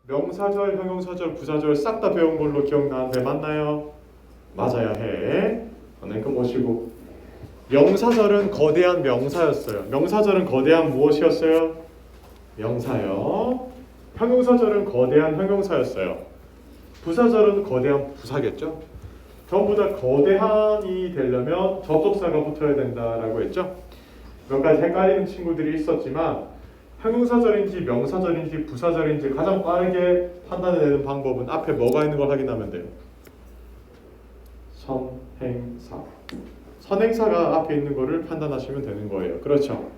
명사절, 형용사절, 부사절 싹 다 배운 걸로 기억나는데 맞나요? 맞아야 해. 그 보시고 명사절은 거대한 명사였어요. 명사절은 거대한 무엇이었어요? 명사요. 형용사절은 거대한 형용사였어요. 부사절은 거대한 부사겠죠? 전부 다 거대한이 되려면 접속사가 붙어야 된다라고 했죠? 몇 가지 헷갈리는 친구들이 있었지만 형용사절인지 명사절인지 부사절인지 가장 빠르게 판단해내는 방법은 앞에 뭐가 있는 걸 확인하면 돼요. 선행사. 선행사가 앞에 있는 거를 판단하시면 되는 거예요. 그렇죠?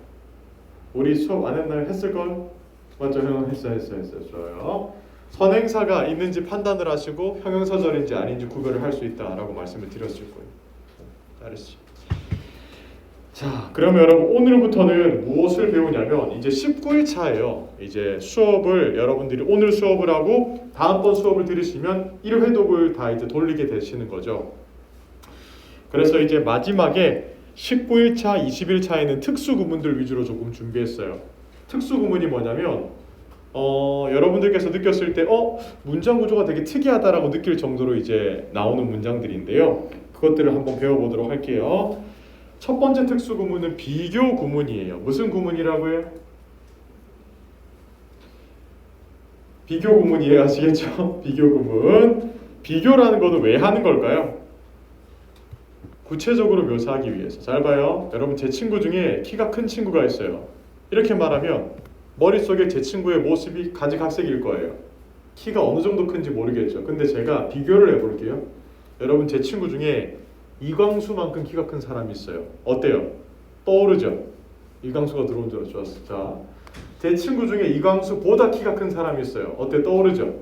우리 수업 안 했나요? 했을걸? 맞죠? 했어요. 선행사가 있는지 판단을 하시고 형용사절인지 아닌지 구별을 할 수 있다라고 말씀을 드렸을 거예요. 잘했지. 자, 그러면 여러분 오늘부터는 무엇을 배우냐면 이제 19일차예요. 이제 수업을 여러분들이 오늘 수업을 하고 다음번 수업을 들으시면 1회독을 다 이제 돌리게 되시는 거죠. 그래서 이제 마지막에 19일차, 20일차에는 특수구문들 위주로 조금 준비했어요. 특수구문이 뭐냐면 여러분들께서 느꼈을 때 문장 구조가 되게 특이하다라고 느낄 정도로 이제 나오는 문장들인데요. 그것들을 한번 배워보도록 할게요. 첫 번째 특수구문은 비교구문이에요. 무슨 구문이라고요? 비교구문이에요. 아시겠죠? 비교구문. 비교라는 거는 왜 하는 걸까요? 구체적으로 묘사하기 위해서. 잘 봐요. 여러분 제 친구 중에 키가 큰 친구가 있어요. 이렇게 말하면 머릿속에 제 친구의 모습이 가지각색일 거예요. 키가 어느 정도 큰지 모르겠죠. 근데 제가 비교를 해볼게요. 여러분 제 친구 중에 이광수만큼 키가 큰 사람이 있어요. 어때요? 떠오르죠? 이광수가 들어온 줄 알았어. 자, 제 친구 중에 이광수보다 키가 큰 사람이 있어요. 어때? 떠오르죠?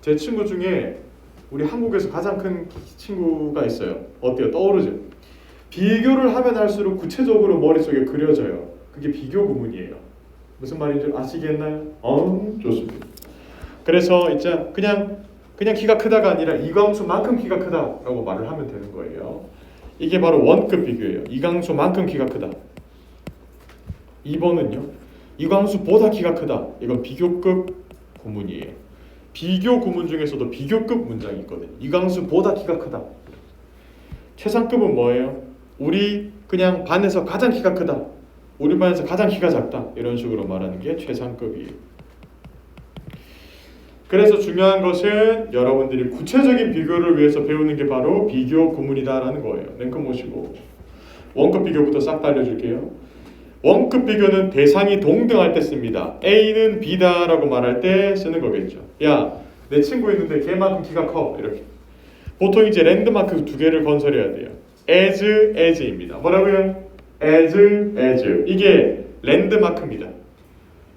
제 친구 중에 우리 한국에서 가장 큰 친구가 있어요. 어때요? 떠오르죠? 비교를 하면 할수록 구체적으로 머릿속에 그려져요. 그게 비교 구문이에요. 무슨 말인지 아시겠나요? 좋습니다. 그래서 이제 그냥 키가 크다가 아니라 이광수만큼 키가 크다라고 말을 하면 되는 거예요. 이게 바로 원급 비교예요. 이광수만큼 키가 크다. 2번은요. 이광수보다 키가 크다. 이건 비교급 구문이에요. 비교 구문 중에서도 비교급 문장이 있거든요. 이광수보다 키가 크다. 최상급은 뭐예요? 우리 그냥 반에서 가장 키가 크다. 우리 반에서 가장 키가 작다. 이런 식으로 말하는 게 최상급이에요. 그래서 중요한 것은 여러분들이 구체적인 비교를 위해서 배우는 게 바로 비교 구문이다라는 거예요. 랭크 모시고 원급 비교부터 싹 다 알려줄게요. 원급 비교는 대상이 동등할 때 씁니다. A는 B다라고 말할 때 쓰는 거겠죠. 야, 내 친구 있는데 걔만큼 키가 커. 이렇게. 보통 이제 랜드마크 두 개를 건설해야 돼요. as입니다. 뭐라고요? as. 이게 랜드마크입니다.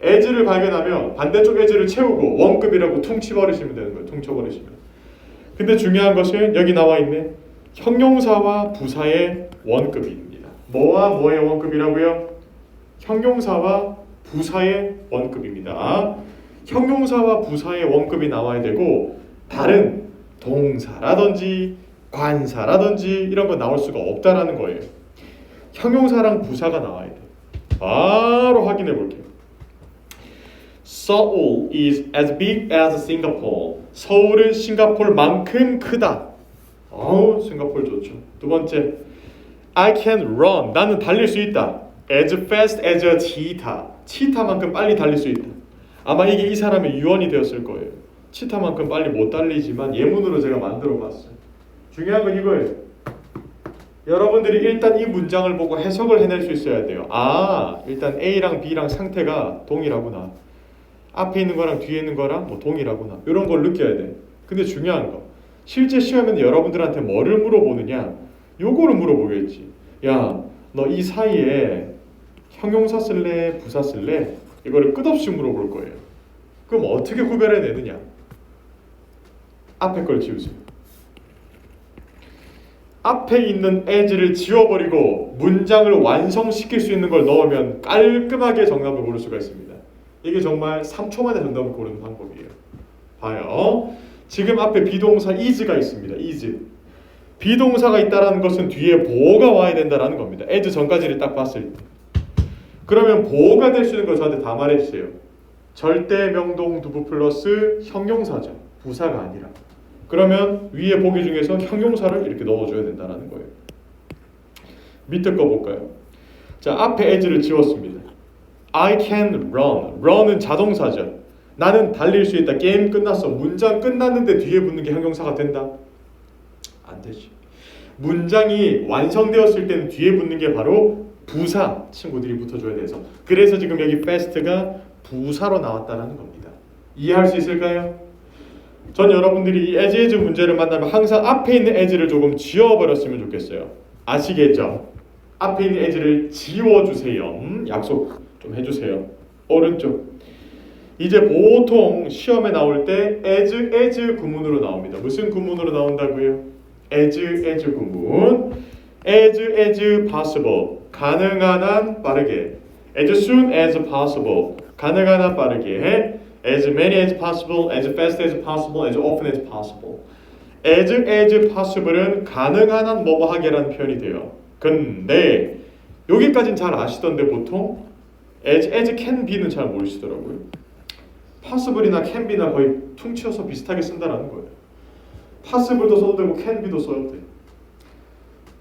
as를 발견하면 반대쪽 as를 채우고 원급이라고 퉁쳐버리시면 되는 거예요. 퉁쳐버리시면. 근데 중요한 것은 여기 나와 있네. 형용사와 부사의 원급입니다. 뭐와 뭐의 원급이라고요? 형용사와 부사의 원급입니다. 형용사와 부사의 원급이 나와야 되고 다른 동사라든지 관사라든지 이런 거 나올 수가 없다라는 거예요. 형용사랑 부사가 나와야 돼. 바로 확인해 볼게요. Seoul is as big as Singapore. 서울은 싱가포르만큼 크다. 싱가포르 좋죠. 두 번째, I can run. 나는 달릴 수 있다. As fast as a cheetah. 치타만큼 빨리 달릴 수 있다. 아마 이게 이 사람의 유언이 되었을 거예요. 치타만큼 빨리 못 달리지만 예문으로 제가 만들어 봤어요. 중요한 건 이거예요. 여러분들이 일단 이 문장을 보고 해석을 해낼 수 있어야 돼요. 일단 A랑 B랑 상태가 동일하구나. 앞에 있는 거랑 뒤에 있는 거랑 뭐 동일하구나. 이런 걸 느껴야 돼. 근데 중요한 거. 실제 시험에는 여러분들한테 뭐를 물어보느냐? 요거를 물어보겠지. 야, 너 이 사이에 형용사 쓸래? 부사 쓸래? 이거를 끝없이 물어볼 거예요. 그럼 어떻게 구별해내느냐? 앞에 걸 지우세요. 앞에 있는 as를 지워버리고 문장을 완성시킬 수 있는 걸 넣으면 깔끔하게 정답을 고를 수가 있습니다. 이게 정말 3초 만에 정답을 고르는 방법이에요. 봐요. 지금 앞에 비동사 is가 있습니다. is. 비동사가 있다는 것은 뒤에 보어가 와야 된다는 겁니다. as 전까지를 딱 봤을 때. 그러면 보어가 될 수 있는 거 저한테 다 말해주세요. 절대 명동 두부 플러스 형용사죠. 부사가 아니라. 그러면 위에 보기 중에서 형용사를 이렇게 넣어줘야 된다는 거예요. 밑에 거 볼까요? 자, 앞에 as를 지웠습니다. I can run. run은 자동사죠. 나는 달릴 수 있다. 게임 끝났어. 문장 끝났는데 뒤에 붙는 게 형용사가 된다? 안 되지. 문장이 완성되었을 때는 뒤에 붙는 게 바로 부사 친구들이 붙어줘야 돼서. 그래서 지금 여기 fast가 부사로 나왔다는 겁니다. 이해할 수 있을까요? 전 여러분들이 이 as 문제를 만나면 항상 앞에 있는 as를 조금 지워버렸으면 좋겠어요. 아시겠죠? 앞에 있는 as를 지워주세요. 약속 좀 해주세요. 오른쪽. 이제 보통 시험에 나올 때 as 구문으로 나옵니다. 무슨 구문으로 나온다고요? as 구문. as possible. 가능한 한 빠르게. as soon as possible. 가능한 한 빠르게. as many as possible, as fast as possible, as often as possible. as possible은 가능한 한 뭐뭐 하게라는 표현이 돼요. 근데 여기까지는 잘 아시던데 보통 as can be는 잘 모르시더라고요. possible이나 can be나 거의 퉁치어서 비슷하게 쓴다라는 거예요. possible도 써도 되고 can be도 써도 돼.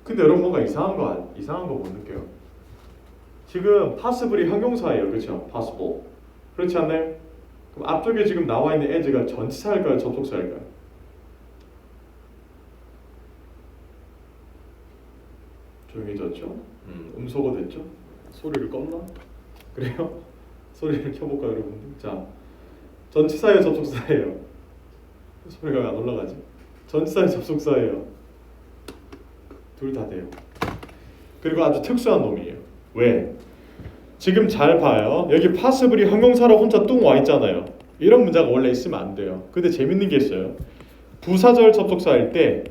근데 여러분 뭔가 이상한 거 못 느껴요? 지금 possible이 형용사예요, 그렇죠? possible. 그렇지 않나요? 그럼 앞쪽에 지금 나와 있는 as가 전치사일까요, 접속사일까요? 조용해졌죠? 음소거 됐죠? 소리를 껐나? 그래요? 소리를 켜볼까요, 여러분들? 자, 전치사예요, 접속사예요? 소리가 왜 안 올라가지? 전치사예요, 접속사예요? 둘 다 돼요. 그리고 아주 특수한 놈이에요. 왜? 지금 잘 봐요. 여기 possible이 형용사로 혼자 뚱 와 있잖아요. 이런 문자가 원래 있으면 안 돼요. 근데 재밌는 게 있어요. 부사절 접속사일 때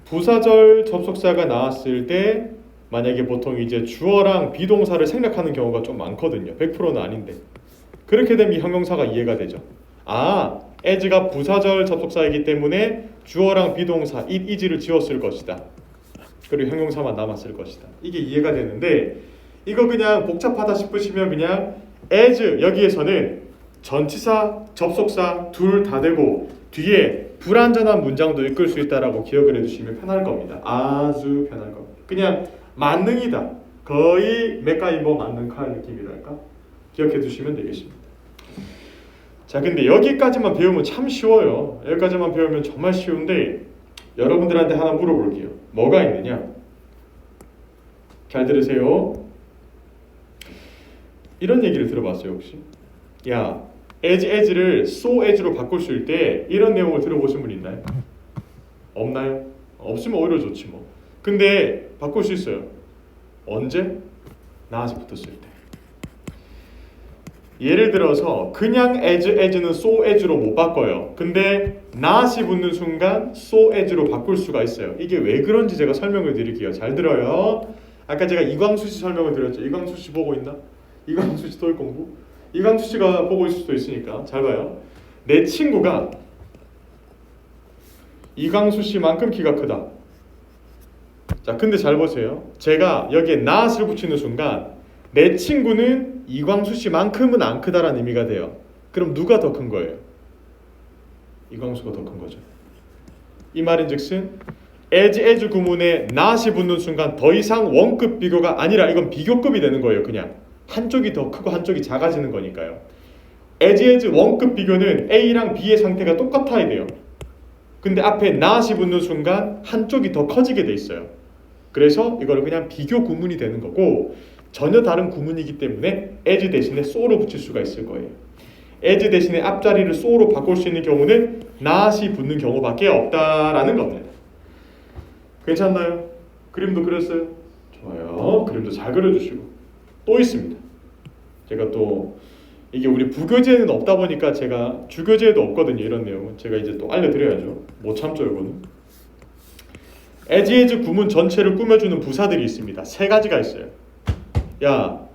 부사절 접속사가 나왔을 때 만약에 보통 이제 주어랑 비동사를 생략하는 경우가 좀 많거든요. 100%는 아닌데. 그렇게 되면 이 형용사가 이해가 되죠. 아, as가 부사절 접속사이기 때문에 주어랑 비동사 it, is를 지웠을 것이다. 그리고 형용사만 남았을 것이다. 이게 이해가 되는데 이거 그냥 복잡하다 싶으시면 그냥 as 여기에서는 전치사, 접속사 둘 다 되고 뒤에 불완전한 문장도 이끌 수 있다라고 기억을 해주시면 편할 겁니다. 아주 편할 겁니다. 그냥 만능이다. 거의 맥가이버 만능칼 느낌이랄까? 기억해 두시면 되겠습니다. 자, 근데 여기까지만 배우면 참 쉬워요. 여기까지만 배우면 정말 쉬운데 여러분들한테 하나 물어볼게요. 뭐가 있느냐? 잘 들으세요. 이런 얘기를 들어봤어요, 혹시? 야, as를 so as로 바꿀 수 있을 때 이런 내용을 들어보신 분 있나요? 없나요? 없으면 오히려 좋지 뭐. 근데 바꿀 수 있어요. 언제? not이 붙었을 때. 예를 들어서 그냥 as는 so as로 못 바꿔요. 근데 not이 붙는 순간 so as로 바꿀 수가 있어요. 이게 왜 그런지 제가 설명을 드릴게요. 잘 들어요. 아까 제가 이광수 씨 설명을 드렸죠. 이광수 씨 보고 있나? 이광수 씨 토익 공부? 이광수 씨가 보고 있을 수도 있으니까 잘 봐요. 내 친구가 이광수 씨만큼 키가 크다. 자, 근데 잘 보세요. 제가 여기에 not을 붙이는 순간 내 친구는 이광수 씨만큼은 안 크다라는 의미가 돼요. 그럼 누가 더 큰 거예요? 이광수가 더 큰 거죠. 이 말인즉슨 as 구문에 not이 붙는 순간 더 이상 원급 비교가 아니라 이건 비교급이 되는 거예요. 그냥 한쪽이 더 크고 한쪽이 작아지는 거니까요. as 원급 비교는 A랑 B의 상태가 똑같아야 돼요. 근데 앞에 not이 붙는 순간 한쪽이 더 커지게 돼 있어요. 그래서 이거를 그냥 비교 구문이 되는 거고 전혀 다른 구문이기 때문에 as 대신에 so로 붙일 수가 있을 거예요. as 대신에 앞자리를 so로 바꿀 수 있는 경우는 not이 붙는 경우밖에 없다라는 겁니다. 괜찮나요? 그림도 그렸어요? 좋아요. 그림도 잘 그려주시고 또 있습니다. 제가 또 이게 우리 부교재에는 없다 보니까 제가 주교재에도 없거든요. 이런 내용은 제가 이제 또 알려드려야죠. 못 참죠 이거는. as 구문 전체를 꾸며주는 부사들이 있습니다. 세 가지가 있어요. 야,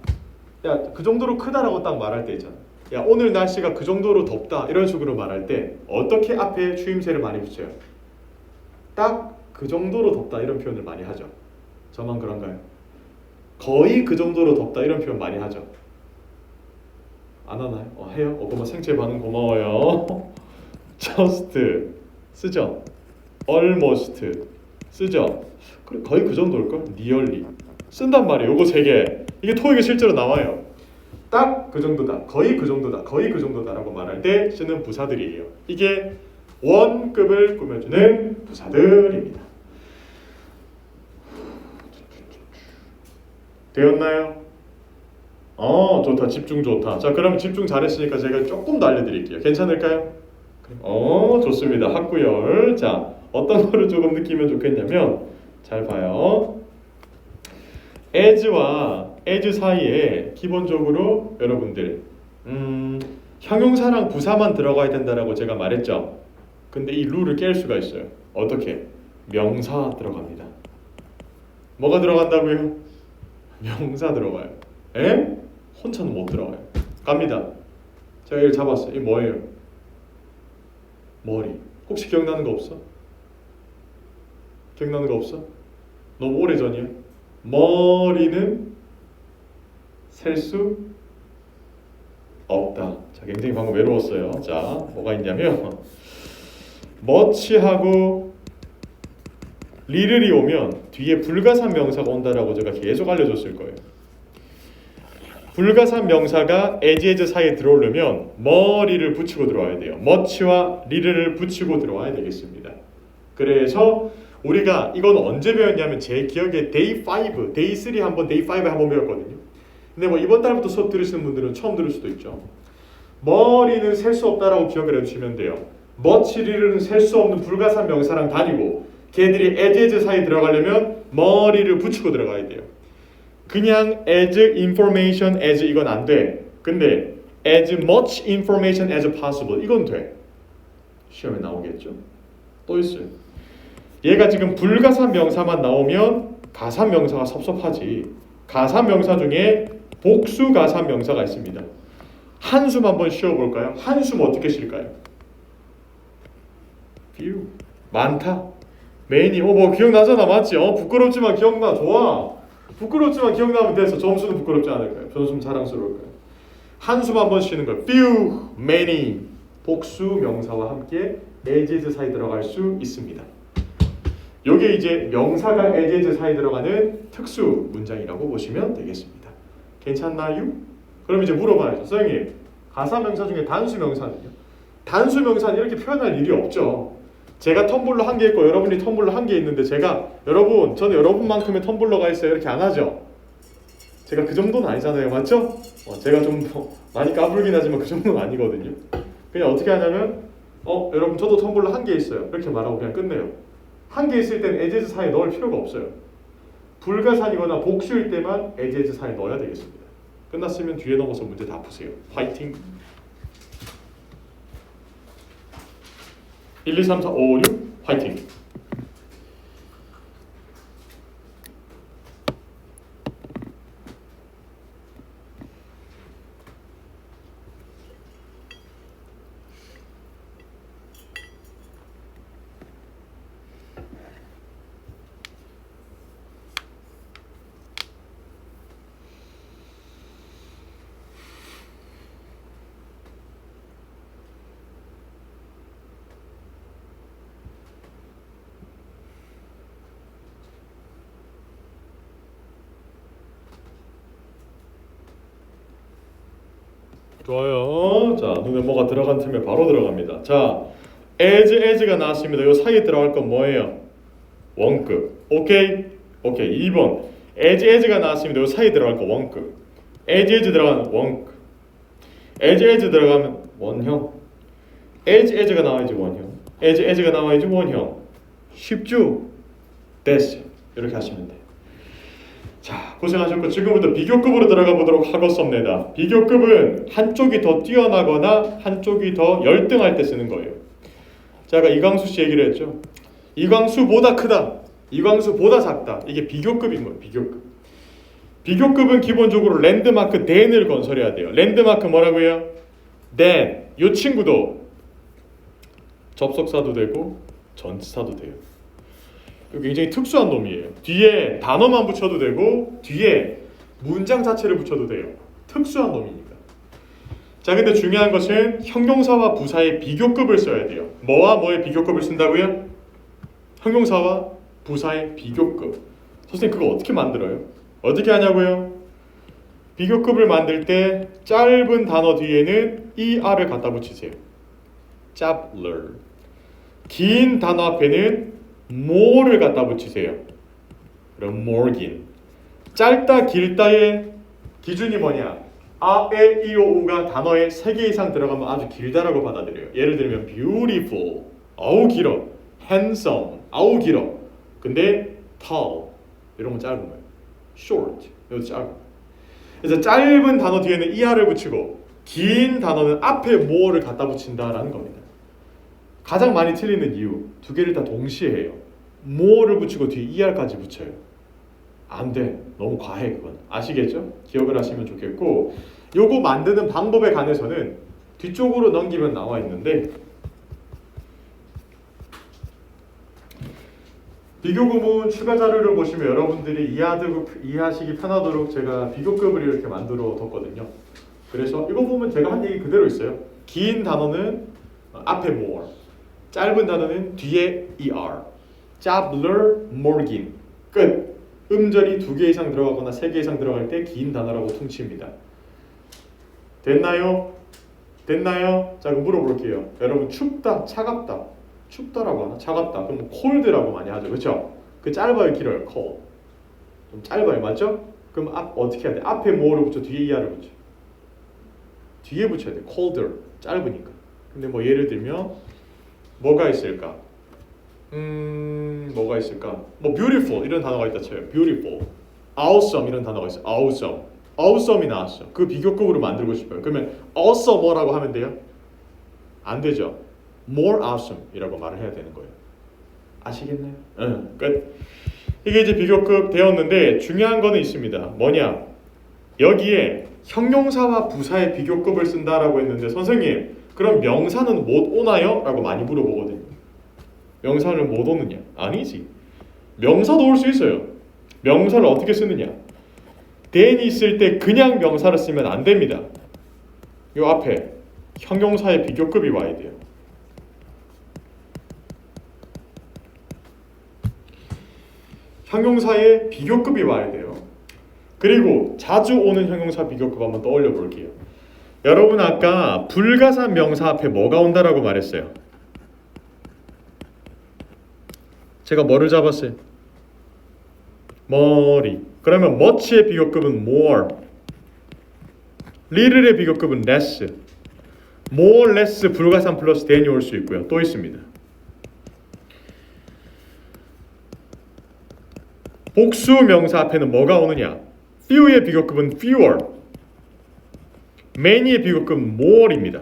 그 정도로 크다라고 딱 말할 때 있잖아. 야, 오늘 날씨가 그 정도로 덥다 이런 식으로 말할 때 어떻게 앞에 추임새를 많이 붙여요? 딱 그 정도로 덥다 이런 표현을 많이 하죠. 저만 그런가요? 거의 그 정도로 덥다 이런 표현 많이 하죠. 안 하나요? 해요? 그러면 생체 반응 고마워요. just 쓰죠. almost 쓰죠. 그래, 거의 그 정도일걸? nearly 쓴단 말이에요. 요거 세 개. 이게 토익에 실제로 나와요. 딱 그 정도다, 거의 그 정도다, 거의 그 정도다라고 말할 때 쓰는 부사들이에요. 이게 원급을 꾸며주는 부사들입니다. 되었나요? 좋다. 집중 좋다. 자, 그럼 집중 잘했으니까 제가 조금 더 알려드릴게요. 괜찮을까요? 좋습니다. 학구열. 자, 어떤 거를 조금 느끼면 좋겠냐면, 잘 봐요. as와 as 사이에 기본적으로 여러분들 형용사랑 부사만 들어가야 된다라고 제가 말했죠. 근데 이 룰을 깰 수가 있어요. 어떻게? 명사 들어갑니다. 뭐가 들어간다고요? 명사 들어가요. 에? 혼자는 못 들어가요. 갑니다. 제가 이걸 잡았어요. 이게 뭐예요? 머리. 혹시 기억나는 거 없어? 기억나는 거 없어? 너무 오래전이야. 머리는 셀 수 없다. 자, 굉장히 방금 외로웠어요. 자, 뭐가 있냐면 much하고 little이 오면 뒤에 불가산 명사가 온다라고 제가 계속 알려줬을 거예요. 불가산 명사가 as 사이에 들어오려면 머리를 붙이고 들어와야 돼요. much와 little을 붙이고 들어와야 되겠습니다. 그래서 우리가 이건 언제 배웠냐면 제 기억에 day 5, day 3 한번, day 5 한번 배웠거든요. 근데 뭐 이번 달부터 수업 들으시는 분들은 처음 들을 수도 있죠. 머리는 셀 수 없다라고 기억을 해주시면 돼요. much, little은 셀 수 없는 불가산 명사랑 다니고 걔들이 as 사이에 들어가려면 머리를 붙이고 들어가야 돼요. 그냥 as information as 이건 안 돼. 근데 as much information as possible 이건 돼. 시험에 나오겠죠. 또 있어요. 얘가 지금 불가산 명사만 나오면 가산 명사가 섭섭하지. 가산 명사 중에 복수 가산 명사가 있습니다. 한숨 한번 쉬어볼까요? 한숨 어떻게 쉴까요? few 많다. many 뭐 기억나잖아, 맞지? 부끄럽지만 기억나. 좋아. 부끄럽지만 기억나면 돼서 점수는 부끄럽지 않을까요? 점수는 자랑스러울까요? 한숨 한번 쉬는 걸 few, many 복수 명사와 함께 as 사이 들어갈 수 있습니다. 요게 이제 명사가 as 사이 들어가는 특수 문장이라고 보시면 되겠습니다. 괜찮나요? 그럼 이제 물어봐야죠. 선생님, 가사 명사 중에 단수 명사는요? 단수 명사는 이렇게 표현할 일이 없죠. 제가 텀블러 한 개 있고 여러분이 텀블러 한 개 있는데 제가 저는 여러분만큼의 텀블러가 있어요 이렇게 안 하죠. 제가 그 정도는 아니잖아요, 맞죠? 제가 좀 많이 까불긴 하지만 그 정도는 아니거든요. 그냥 어떻게 하냐면 여러분 저도 텀블러 한 개 있어요 이렇게 말하고 그냥 끝내요. 한 개 있을 때는 as 사이에 넣을 필요가 없어요. 불가산이거나 복수일 때만 as 사이에 넣어야 되겠습니다. 끝났으면 뒤에 넘어서 문제 다 푸세요. 화이팅! 1, 2, 3, 4, 5, 6 화이팅! 좋아요. 자, 눈에 뭐가 들어간 틈에 바로 들어갑니다. 자, as가 나왔습니다. 요 사이에 들어갈 건 뭐예요? 원급. 오케이? 2번. as가 나왔습니다. 요 사이에 들어갈 거 원급. as 들어가면 원급. as 들어가면 원형. as가 나와야지 원형. as가 나와야지 원형. 쉽죠? 됐어요. 이렇게 하시면 돼요. 자, 고생하셨고 지금부터 비교급으로 들어가 보도록 하겠습니다. 비교급은 한쪽이 더 뛰어나거나 한쪽이 더 열등할 때 쓰는 거예요. 제가 이광수 씨 얘기를 했죠. 이광수보다 크다, 이광수보다 작다. 이게 비교급인 거예요. 비교급. 비교급은 기본적으로 랜드마크 than을 건설해야 돼요. 랜드마크 뭐라고요? than. 이 친구도 접속사도 되고 전치사도 돼요. 굉장히 특수한 놈이에요. 뒤에 단어만 붙여도 되고 뒤에 문장 자체를 붙여도 돼요. 특수한 놈이니까. 자, 근데 중요한 것은 형용사와 부사의 비교급을 써야 돼요. 뭐와 뭐의 비교급을 쓴다고요? 형용사와 부사의 비교급. 선생님 그거 어떻게 만들어요? 어떻게 하냐고요? 비교급을 만들 때 짧은 단어 뒤에는 er을 갖다 붙이세요. 짭러. 긴 단어 앞에는 more를 갖다 붙이세요. 그럼 more긴. 짧다 길다의 기준이 뭐냐? 아, 에, 이, 오, 우가 단어에 3개 이상 들어가면 아주 길다라고 받아들여요. 예를 들면 beautiful, 아우 길어. handsome, 아우 길어. 근데 tall, 이런 건 짧은 거예요. short, 이것도 짧은. 그래서 짧은 단어 뒤에는 er을 붙이고 긴 단어는 앞에 more를 갖다 붙인다라는 겁니다. 가장 많이 틀리는 이유, 두 개를 다 동시에 해요. more를 붙이고 뒤에 er까지 붙여요. 안 돼. 너무 과해 그건. 아시겠죠? 기억을 하시면 좋겠고, 요거 만드는 방법에 관해서는 뒤쪽으로 넘기면 나와 있는데, 비교구문 추가 자료를 보시면 여러분들이 이해하시기 편하도록 제가 비교급을 이렇게 만들어 뒀거든요. 그래서 이거 보면 제가 한 얘기 그대로 있어요. 긴 단어는 앞에 more, 짧은 단어는 뒤에 er, 짭러, more긴. 끝. 음절이 2개 이상 들어가거나 3개 이상 들어갈 때 긴 단어라고 퉁칩니다. 됐나요? 됐나요? 자, 그럼 물어볼게요. 여러분 춥다, 차갑다. 춥다라고 하나? 차갑다. 그럼 cold라고 많이 하죠. 그렇죠? 그 짧아요, 길어요? cold. 좀 짧아요, 맞죠? 그럼 어떻게 해야 돼? 앞에 뭐를 붙여, 뒤에 er를 붙여. 뒤에 붙여야 돼. colder. 짧으니까. 근데 뭐 예를 들면 뭐가 있을까? 뭐가 있을까? 뭐 beautiful 이런 단어가 있다 쳐요. beautiful, awesome 이런 단어가 있어요. awesome, awesome이 나왔어. 그 비교급으로 만들고 싶어요. 그러면 awesome라고 하면 돼요? 안 되죠. more awesome이라고 말을 해야 되는 거예요. 아시겠나요? 응, 끝. 이게 이제 비교급 되었는데 중요한 거는 있습니다. 뭐냐? 여기에 형용사와 부사의 비교급을 쓴다라고 했는데 선생님, 그럼 명사는 못 오나요? 라고 많이 물어보거든요. 명사를 못 오느냐? 아니지. 명사도 올 수 있어요. 명사를 어떻게 쓰느냐? then이 있을 때 그냥 명사를 쓰면 안 됩니다. 요 앞에 형용사의 비교급이 와야 돼요. 형용사의 비교급이 와야 돼요. 그리고 자주 오는 형용사 비교급 한번 떠올려 볼게요. 여러분 아까 불가산 명사 앞에 뭐가 온다라고 말했어요? 제가 뭐를 잡았어요? 머리. 그러면 much의 비교급은 more, little의 비교급은 less, more, less, 불가산 플러스 then이 올 수 있고요. 또 있습니다. 복수 명사 앞에는 뭐가 오느냐? few의 비교급은 fewer, many의 비교급은 more입니다.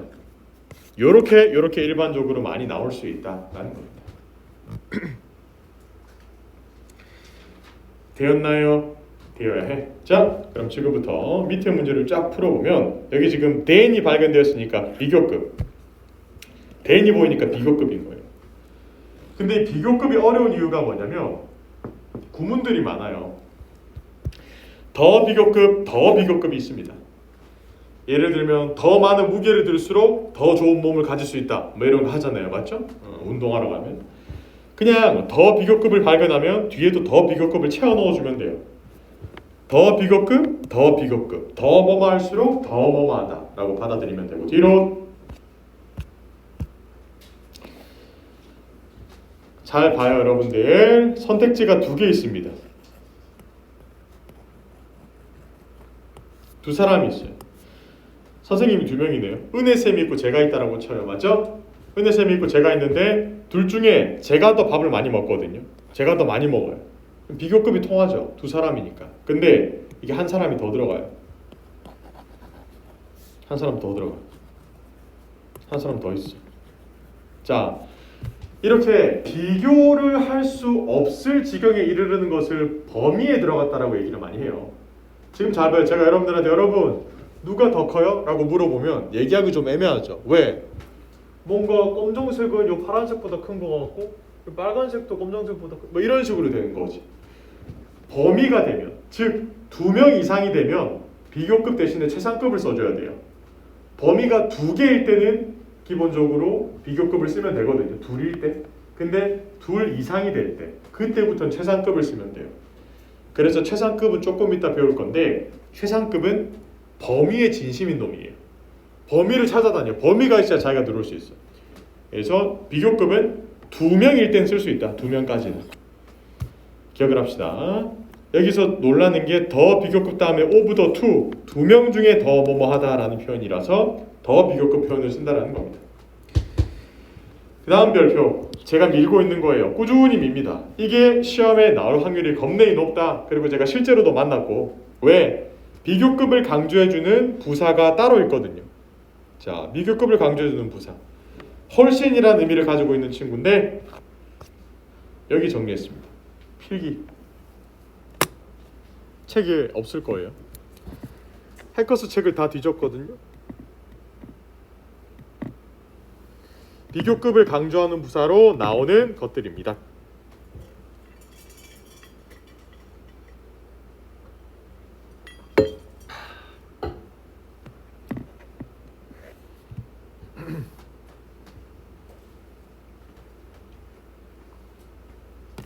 요렇게 일반적으로 많이 나올 수 있다라는 겁니다. 되었나요? 되어야 해. 자, 그럼 지금부터 밑에 문제를 쫙 풀어보면 여기 지금 then이 발견되었으니까 비교급, then이 보이니까 비교급인 거예요. 근데 비교급이 어려운 이유가 뭐냐면 구문들이 많아요. 더 비교급이 있습니다. 예를 들면 더 많은 무게를 들수록 더 좋은 몸을 가질 수 있다. 뭐 이런 거 하잖아요. 맞죠? 운동하러 가면. 그냥 더 비교급을 발견하면 뒤에도 더 비교급을 채워 넣어주면 돼요. 더 비교급, 더 뭐뭐 할수록 더 뭐뭐 하다 라고 받아들이면 되고, 뒤로 잘 봐요 여러분들. 선택지가 2개 있습니다. 두 사람이 있어요. 선생님이 2명이네요. 은혜쌤이 있고 제가 있다라고 쳐요. 맞죠? 은혜쌤이 있고 제가 있는데 둘 중에 제가 더 밥을 많이 먹거든요. 제가 더 많이 먹어요. 비교급이 통하죠. 두 사람이니까. 근데 이게 한 사람이 더 들어가요. 한 사람 더 들어가요. 한 사람 더 있어. 자, 이렇게 비교를 할 수 없을 지경에 이르르는 것을 범위에 들어갔다라고 얘기를 많이 해요. 지금 잘 봐요. 제가 여러분들한테 여러분 누가 더 커요? 라고 물어보면 얘기하기 좀 애매하죠. 왜? 뭔가 검정색은 요 파란색보다 큰 거 같고 빨간색도 검정색보다 뭐 이런 식으로 되는 거지. 범위가 되면, 즉 2명 이상이 되면 비교급 대신에 최상급을 써줘야 돼요. 범위가 두 개일 때는 기본적으로 비교급을 쓰면 되거든요. 둘일 때. 근데 둘 이상이 될 때, 그때부터는 최상급을 쓰면 돼요. 그래서 최상급은 조금 이따 배울 건데, 최상급은 범위의 진심인 놈이에요. 범위를 찾아다녀. 범위가 있어야 자기가 들어올 수 있어. 그래서 비교급은 두 명일 땐 쓸 수 있다. 두 명까지는. 기억을 합시다. 여기서 놀라는 게 더 비교급 다음에 over the two, 두 명 중에 더 뭐뭐 하다라는 표현이라서 더 비교급 표현을 쓴다라는 겁니다. 그 다음 별표, 제가 밀고 있는 거예요. 꾸준히 밉니다. 이게 시험에 나올 확률이 겁내기 높다. 그리고 제가 실제로도 만났고, 왜? 비교급을 강조해주는 부사가 따로 있거든요. 자, 비교급을 강조해주는 부사, 훨씬이라는 의미를 가지고 있는 친구인데, 여기 정리했습니다. 필기 책에 없을 거예요. 해커스 책을 다 뒤졌거든요. 비교급을 강조하는 부사로 나오는 것들입니다.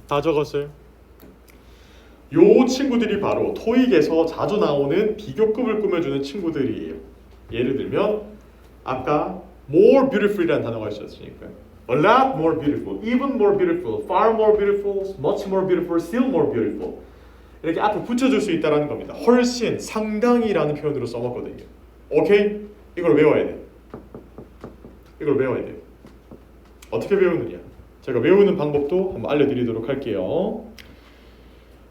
다 적었어요? 요 친구들이 바로 토익에서 자주 나오는 비교급을 꾸며주는 친구들이에요. 예를 들면 아까 more beautiful이라는 단어가 있었으니까 a lot more beautiful, even more beautiful, far more beautiful, much more beautiful, still more beautiful, 이렇게 앞에 붙여줄 수 있다는 겁니다. 훨씬, 상당히라는 표현으로 써먹거든요. 오케이? 이걸 외워야 돼. 이걸 외워야 돼요. 어떻게 배우느냐? 제가 외우는 방법도 한번 알려드리도록 할게요.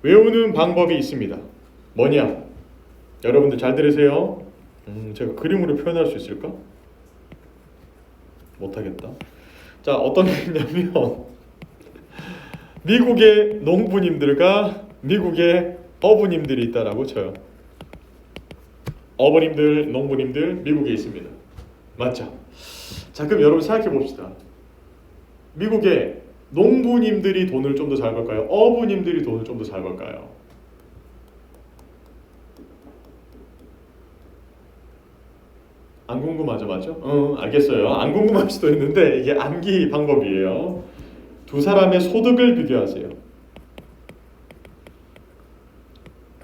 외우는 방법이 있습니다. 뭐냐? 여러분들 잘 들으세요. 제가 그림으로 표현할 수 있을까? 못하겠다. 자, 어떤 게 있냐면 미국의 농부님들과 미국의 어부님들이 있다라고 쳐요. 어부님들, 농부님들 미국에 있습니다. 맞죠? 자, 그럼 여러분 생각해 봅시다. 미국의 농부님들이 돈을 좀 더 잘 벌까요? 어부님들이 돈을 좀 더 잘 벌까요? 안 궁금하죠, 맞죠? 알겠어요. 안 궁금할 수도 있는데 이게 암기 방법이에요. 두 사람의 소득을 비교하세요.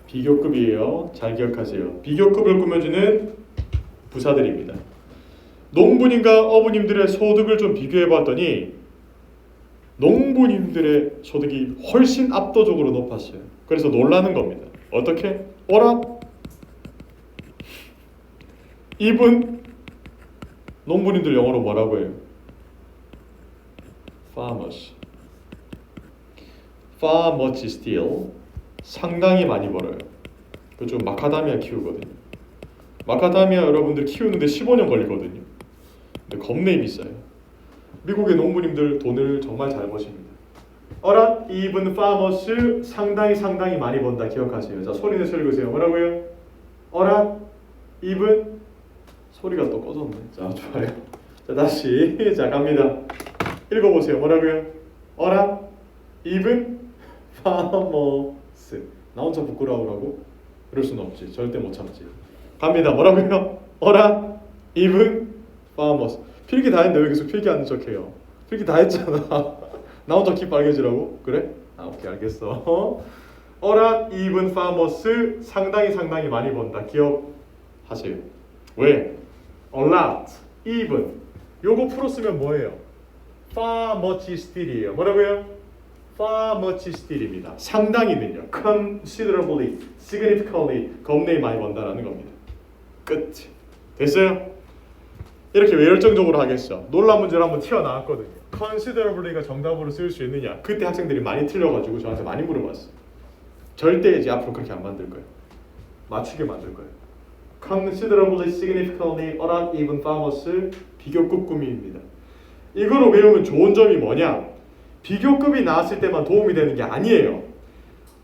비교급이에요. 잘 기억하세요. 비교급을 꾸며주는 부사들입니다. 농부님과 어부님들의 소득을 좀 비교해봤더니 농부님들의 소득이 훨씬 압도적으로 높았어요. 그래서 놀라는 겁니다. 어떻게? 어라? 이분 농부님들 영어로 뭐라고 해요? Farmers. Far much still. 상당히 많이 벌어요. 그쪽 마카다미아 키우거든요. 마카다미아 여러분들 키우는데 15년 걸리거든요. 근데 겁내 비싸요. 미국의 농부님들 돈을 정말 잘 버십니다. 어라? even farmers, 상당히 많이 번다. 기억하세요. 자, 소리 내서 읽으세요. 뭐라고요? 어라? even, 소리가 또 꺼졌네. 자, 좋아요. 자, 다시 자, 갑니다. 읽어보세요. 뭐라고요? 어라? even farmers. 나 혼자 부끄러우라고? 그럴 순 없지. 절대 못 참지. 갑니다. 뭐라고요? 어라? even farmers. 필기 다 했는데 왜 계속 필기하는 척해요? 필기 다 했잖아. 나 혼자 키 빨개지라고? 그래? 아, 오케이, 알겠어. 어라, even farmers, 상당히 많이 번다. 기억하세요. 왜? a lot, even. 요거 풀었으면 뭐예요? far much still이에요. 뭐라고요? far much still입니다. 상당히는요. considerably, significantly, 겁내기 많이 번다라는 겁니다. 끝. 됐어요? 이렇게 왜 열정적으로 하겠어? 논란 문제를 한번 튀어나왔거든요. considerably가 정답으로 쓸 수 있느냐? 그때 학생들이 많이 틀려가지고 저한테 많이 물어봤어. 절대 이제 앞으로 그렇게 안 만들 거예요. 맞추게 만들 거예요. considerably, significantly, a lot, even, famous, 비교급 꾸미입니다. 이거로 외우면 좋은 점이 뭐냐? 비교급이 나왔을 때만 도움이 되는 게 아니에요.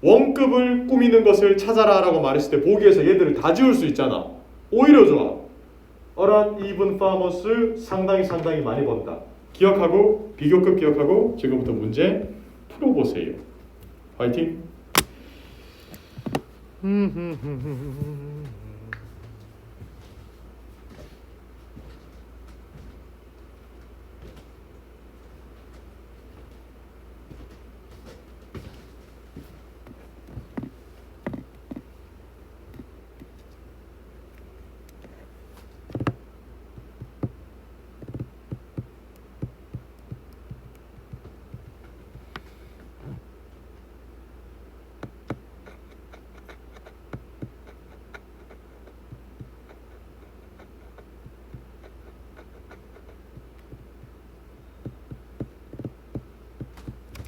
원급을 꾸미는 것을 찾아라라고 말했을 때 보기에서 얘들을 다 지울 수 있잖아. 오히려 좋아. a lot, even, famous, 상당히 많이 번다. 기억하고 비교급 기억하고 지금부터 문제 풀어보세요. 화이팅!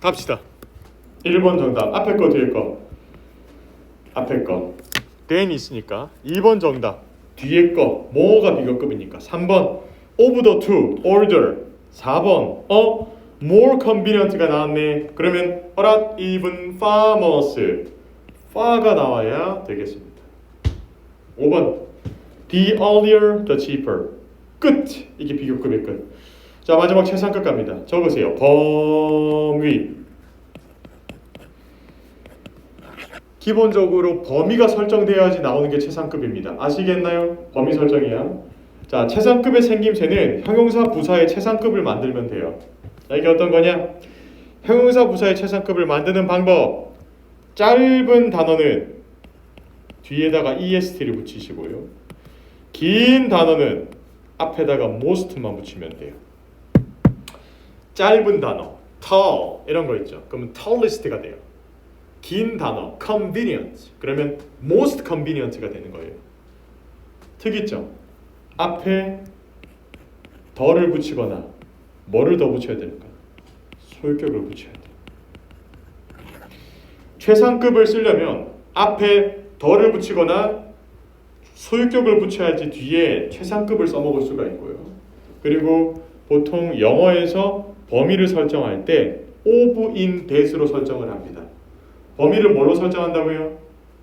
갑시다. 1번 정답. 앞에 거 뒤에 거. 앞에 거 than이 있으니까 2번 정답. 뒤에 거 뭐가 비교급이니까 3번 of the two older. 4번 more convenient가 나왔네. 그러면 a lot even farmers far가 나와야 되겠습니다. 5번 the earlier the cheaper. 끝. 이게 비교급의 끝. 자, 마지막 최상급 갑니다. 적으세요. 범위. 기본적으로 범위가 설정되어야지 나오는 게 최상급입니다. 아시겠나요? 범위 설정이야. 자, 최상급의 생김새는 형용사 부사의 최상급을 만들면 돼요. 자, 이게 어떤 거냐? 형용사 부사의 최상급을 만드는 방법. 짧은 단어는 뒤에다가 est를 붙이시고요. 긴 단어는 앞에다가 most만 붙이면 돼요. 짧은 단어, tall 이런 거 있죠. 그러면 tallest가 돼요. 긴 단어, convenient 그러면 most convenient가 되는 거예요. 특이점, 앞에 더를 붙이거나 뭐를 더 붙여야 될까? 소유격을 붙여야 돼. 최상급을 쓰려면 앞에 더를 붙이거나 소유격을 붙여야지 뒤에 최상급을 써먹을 수가 있고요. 그리고 보통 영어에서 범위를 설정할 때 of in that으로 설정을 합니다. 범위를 뭘로 설정한다고요?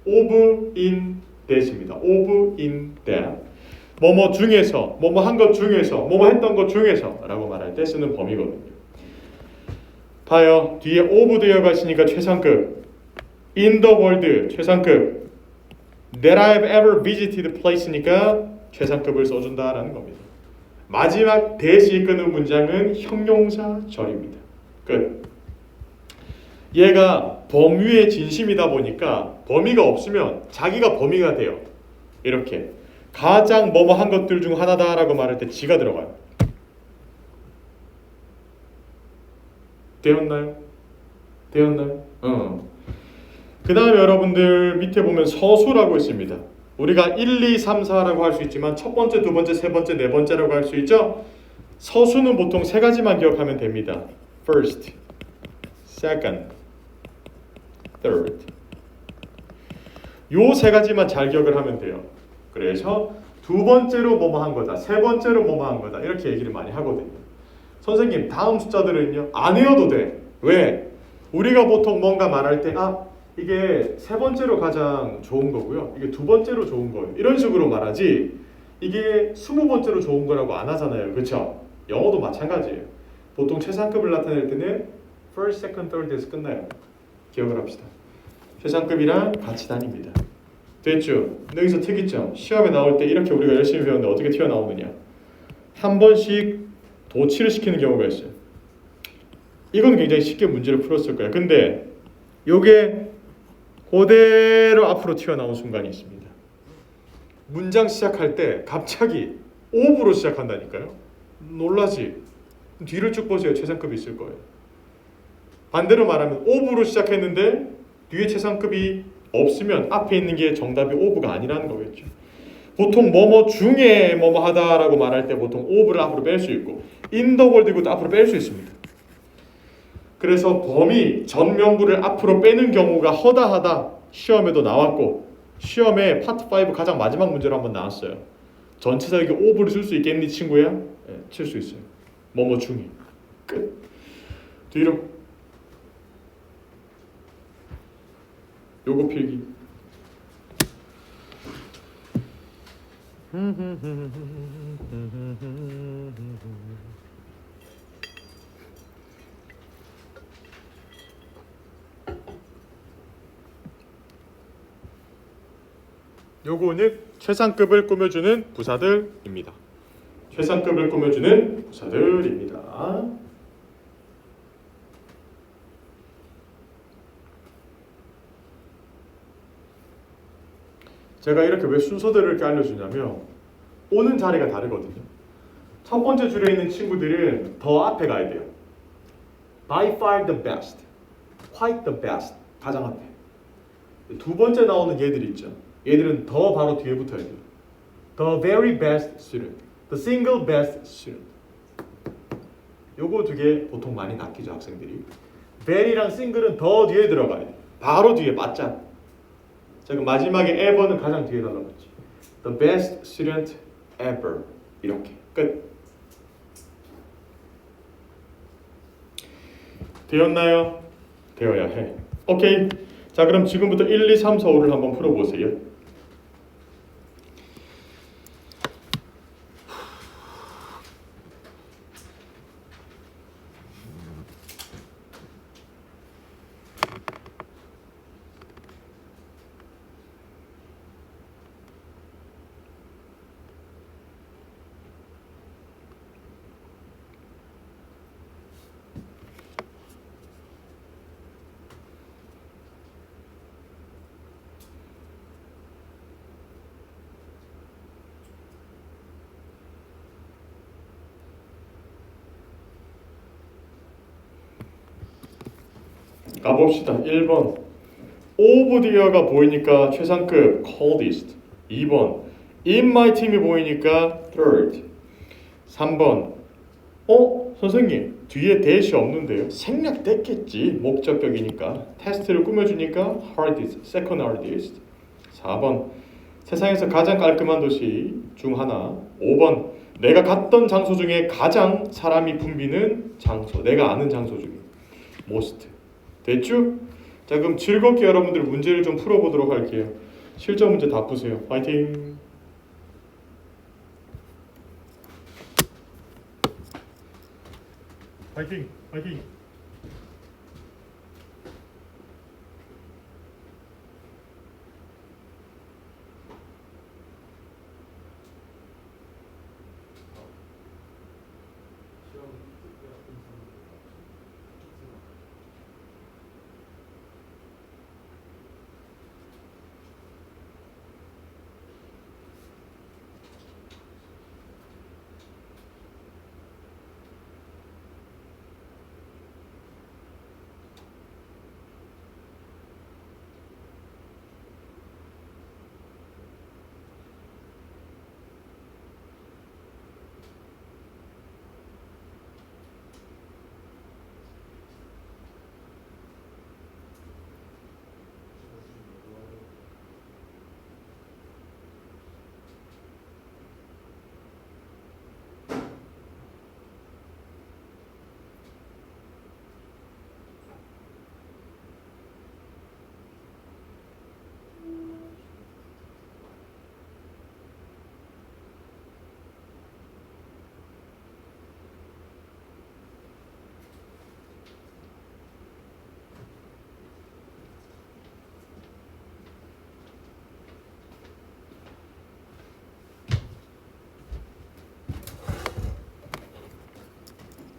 of in that입니다. of in that. 뭐뭐 중에서, 뭐뭐 한 것 중에서, 뭐뭐 했던 것 중에서 라고 말할 때 쓰는 범위거든요. 봐요. 뒤에 of 되어가 있으니까 최상급. in the world 최상급. that I've ever visited place니까 최상급을 써준다라는 겁니다. 마지막 that이 이끄는 문장은 형용사 절입니다. 끝. 얘가 범위의 진심이다 보니까 범위가 없으면 자기가 범위가 돼요. 이렇게 가장 뭐뭐 한 것들 중 하나다라고 말할 때 지가 들어가요. 되었나요? 되었나요? 그 다음에 여러분들 밑에 보면 서수라고 있습니다. 우리가 1, 2, 3, 4라고 할 수 있지만 첫 번째, 두 번째, 세 번째, 네 번째라고 할 수 있죠. 서수는 보통 세 가지만 기억하면 됩니다. First, second, third. 요 세 가지만 잘 기억을 하면 돼요. 그래서 두 번째로 뭐뭐 한 거다, 세 번째로 뭐뭐 한 거다 이렇게 얘기를 많이 하거든요. 선생님 다음 숫자들은요 안 외워도 돼. 왜? 우리가 보통 뭔가 말할 때 이게 세 번째로 가장 좋은 거고요. 이게 두 번째로 좋은 거예요. 이런 식으로 말하지 이게 20번째로 좋은 거라고 안 하잖아요. 그렇죠? 영어도 마찬가지예요. 보통 최상급을 나타낼 때는 first, second, third에서 끝나요. 기억을 합시다. 최상급이랑 같이 다닙니다. 됐죠? 근데 여기서 특이점. 시험에 나올 때 이렇게 우리가 열심히 배웠는데 어떻게 튀어나오느냐. 한 번씩 도치를 시키는 경우가 있어요. 이건 굉장히 쉽게 문제를 풀었을 거예요. 근데 요게 그대로 앞으로 튀어나온 순간이 있습니다. 문장 시작할 때 갑자기 of로 시작한다니까요. 놀라지? 뒤를 쭉 보세요. 최상급이 있을 거예요. 반대로 말하면 of로 시작했는데 뒤에 최상급이 없으면 앞에 있는 게 정답이 of가 아니라는 거겠죠. 보통 뭐뭐 중에 뭐뭐 하다라고 말할 때 보통 of를 앞으로 뺄 수 있고 in the world 이것도 앞으로 뺄 수 있습니다. 그래서 범위 전명구를 앞으로 빼는 경우가 허다하다 시험에도 나왔고 시험에 파트 5 가장 마지막 문제로 한번 나왔어요. 전체적인 of를 쓸 수 있겠니 친구야? 네, 칠 수 있어요. 뭐뭐 중에 끝. 뒤로 요거 필기. 요거는 최상급을 꾸며주는 부사들입니다. 최상급을 꾸며주는 부사들입니다. 제가 이렇게 왜 순서대로 이렇게 알려주냐면 오는 자리가 다르거든요. 첫 번째 줄에 있는 친구들은 더 앞에 가야 돼요. By far the best, quite the best, 가장 앞에. 두 번째 나오는 얘들 있죠. 얘들은 더 바로 뒤에 붙어야 돼요. The very best student, the single best student. 요거 두 개 보통 많이 낚이죠 학생들이. very랑 single은 더 뒤에 들어가야 돼. 바로 뒤에 맞잖아. 자, 그럼 마지막에 ever는 가장 뒤에 들어갔지. The best student ever. 이렇게 끝. 되었나요? 되어야 해. 오케이. 자, 그럼 지금부터 1, 2, 3, 4, 5를 한번 풀어보세요. 가봅시다. 1번 Over the year가 보이니까 최상급 coldest. 2번 In my team이 보이니까 third. 3번 선생님 뒤에 대시 없는데요? 생략됐겠지. 목적격이니까. 테스트를 꾸며주니까 hardest, second hardest. 4번 세상에서 가장 깔끔한 도시 중 하나. 5번 내가 갔던 장소 중에 가장 사람이 붐비는 장소. 내가 아는 장소 중에 most. 됐죠? 자, 그럼 즐겁게 여러분들 문제를 좀 풀어보도록 할게요. 실전 문제 다 푸세요. 파이팅! 파이팅! 파이팅!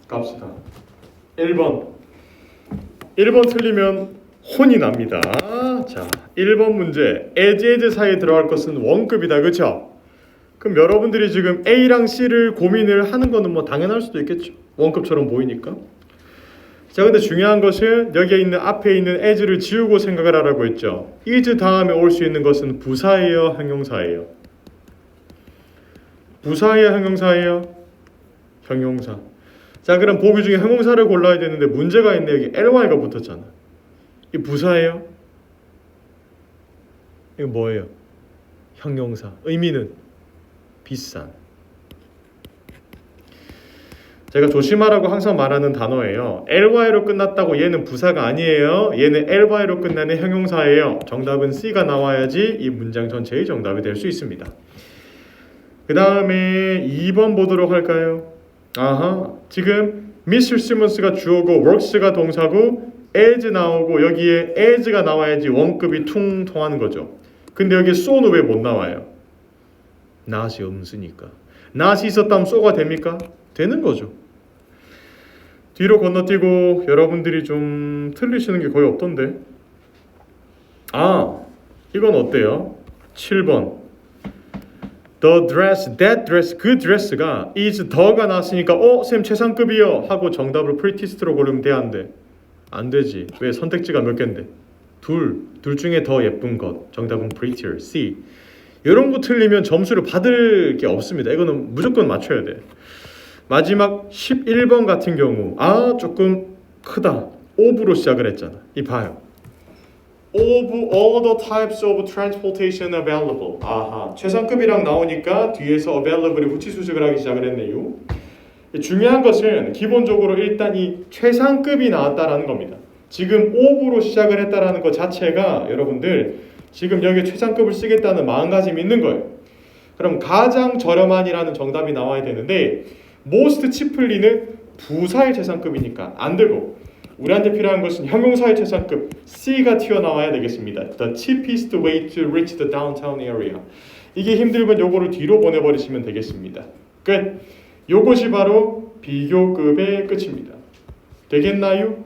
갑시다. 1번 틀리면 혼이 납니다. 자, 1번 문제 as 사이에 들어갈 것은 원급이다. 그쵸? 그럼 여러분들이 지금 A랑 C를 고민을 하는 거는 뭐 당연할 수도 있겠죠. 원급처럼 보이니까. 자, 근데 중요한 것은 여기에 있는 앞에 있는 as를 지우고 생각을 하라고 했죠. is 다음에 올 수 있는 것은 부사예요, 형용사예요? 부사예요, 형용사예요? 형용사. 자, 그럼 보기 중에 형용사를 골라야 되는데 문제가 있네. 여기 ly가 붙었잖아. 이 부사예요? 이거 뭐예요? 형용사. 의미는 비싼. 제가 조심하라고 항상 말하는 단어예요. ly로 끝났다고 얘는 부사가 아니에요. 얘는 ly로 끝나는 형용사예요. 정답은 C가 나와야지 이 문장 전체의 정답이 될 수 있습니다. 그 다음에 2번 보도록 할까요? 아하, 지금 Mr. Simmons가 주어고 works가 동사고 as 나오고 여기에 as가 나와야지 원급이 퉁 통하는 거죠. 근데 여기 so는 왜 못 나와요? not이 없으니까. not이 있었다면 so가 됩니까? 되는 거죠. 뒤로 건너뛰고 여러분들이 좀 틀리시는 게 거의 없던데. 아, 이건 어때요? 7번 The dress, that dress, 그 드레스가 is 더가 나왔으니까 쌤 최상급이요 하고 정답을 prettiest로 고르면 돼, 안 돼? 안 되지. 왜? 선택지가 몇 개인데? 둘 중에 더 예쁜 것. 정답은 prettier, C. 이런 거 틀리면 점수를 받을 게 없습니다. 이거는 무조건 맞춰야 돼. 마지막 11번 같은 경우 조금 크다. of로 시작을 했잖아. 이 봐요. of all the types of transportation available. 아하, 최상급이랑 나오니까 뒤에서 available이 후치수식을 하기 시작을 했네요. 중요한 것은 기본적으로 일단 이 최상급이 나왔다라는 겁니다. 지금 of로 시작을 했다라는 것 자체가 여러분들 지금 여기 최상급을 쓰겠다는 마음가짐이 있는 거예요. 그럼 가장 저렴한이라는 정답이 나와야 되는데 most cheaply는 부사의 최상급이니까 안 되고 우리한테 필요한 것은 형용사의 최상급 C가 튀어나와야 되겠습니다. The cheapest way to reach the downtown area. 이게 힘들면 요거를 뒤로 보내버리시면 되겠습니다. 끝. 요것이 바로 비교급의 끝입니다. 되겠나요?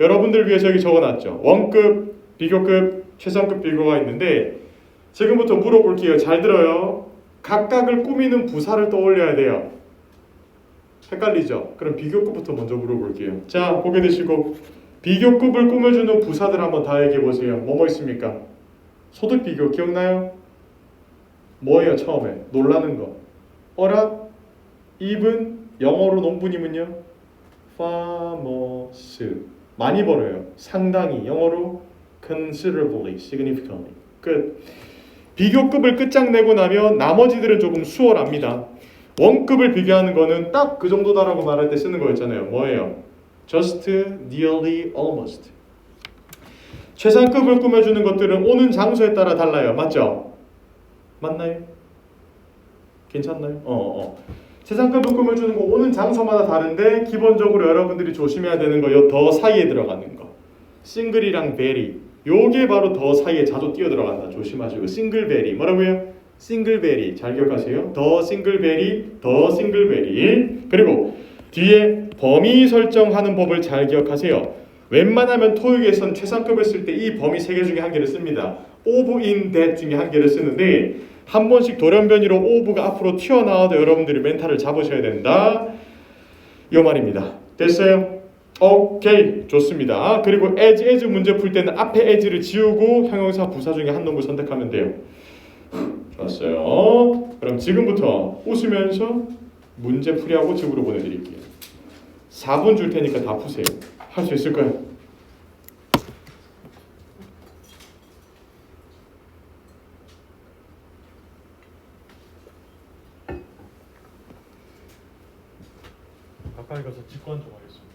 여러분들 위해서 여기 적어놨죠. 원급, 비교급, 최상급 비교가 있는데 지금부터 물어볼게요. 잘 들어요. 각각을 꾸미는 부사를 떠올려야 돼요. 헷갈리죠? 그럼 비교급부터 먼저 물어볼게요. 자, 고개 드시고 비교급을 꾸며주는 부사들 한번 다 얘기해보세요. 뭐뭐 있습니까? 소득 비교 기억나요? 뭐예요 처음에? 놀라는 거. 어라? even 영어로 농부님은요? farmers 많이 벌어요. 상당히 영어로 considerably, significantly. 끝. 비교급을 끝장내고 나면 나머지들은 조금 수월합니다. 원급을 비교하는 거는 딱 그 정도다라고 말할 때 쓰는 거였잖아요. 뭐예요? just, nearly, almost. 최상급을 꾸며주는 것들은 오는 장소에 따라 달라요. 맞죠? 맞나요? 괜찮나요? 최상급을 꾸며주는 거 오는 장소마다 다른데 기본적으로 여러분들이 조심해야 되는 거요. 더 사이에 들어가는 거. 싱글이랑 베리. 요게 바로 더 사이에 자주 뛰어 들어간다. 조심하시고. 싱글베리. 뭐라고요? 싱글베리. 잘 기억하세요. 더 싱글베리, 더 싱글베리. 그리고 뒤에 범위 설정하는 법을 잘 기억하세요. 웬만하면 토익에선 최상급을 쓸 때 이 범위 3개 중에 한 개를 씁니다. of, in, that 중에 한 개를 쓰는데 한 번씩 돌연변이로 of가 앞으로 튀어나와도 여러분들이 멘탈을 잡으셔야 된다. 이 말입니다. 됐어요? 오케이, 좋습니다. 그리고 as 문제 풀 때는 앞에 as를 지우고 형용사 부사 중에 한 놈을 선택하면 돼요. 좋았어요. 그럼 지금부터 웃으면서 문제 풀이하고 집으로 보내드릴게요. 4분 줄 테니까 다 푸세요. 할 수 있을까요? 가까이 가서 직관 좀 하겠습니다.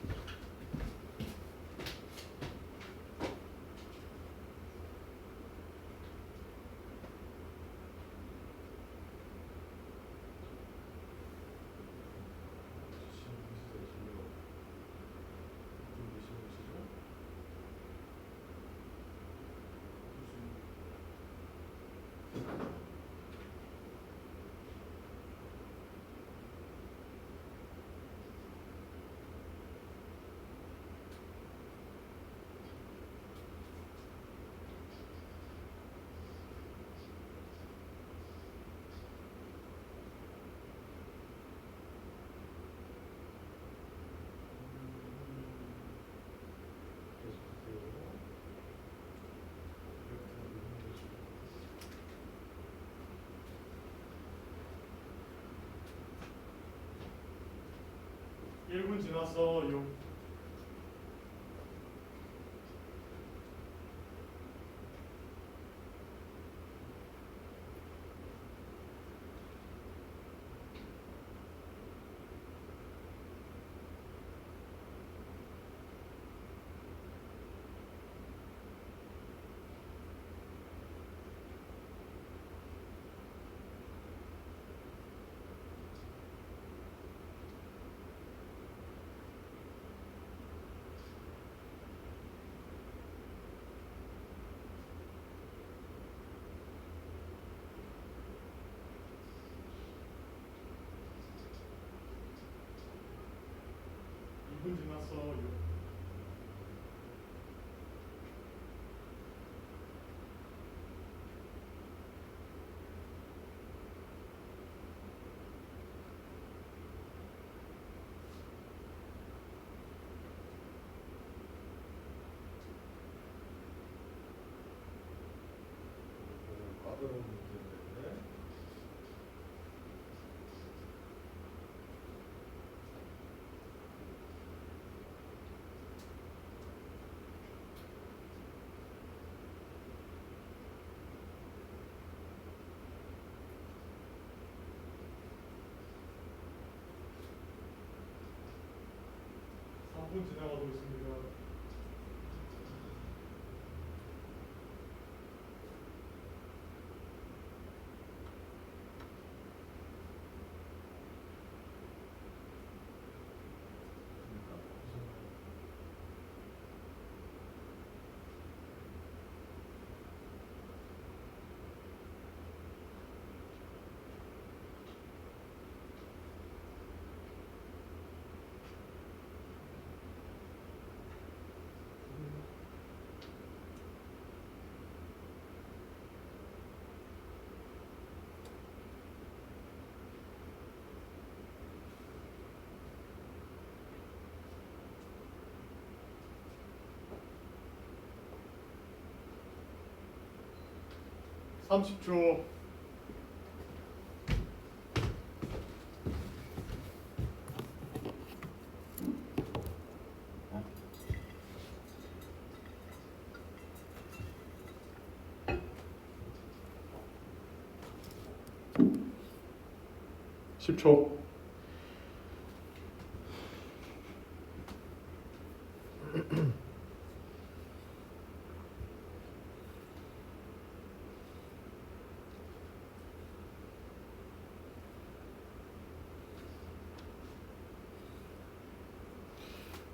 (1분) 지났어요. (2분) 지났어요. 까다로운 문제인데. 3분 지나가고 있습니다. 초 10초.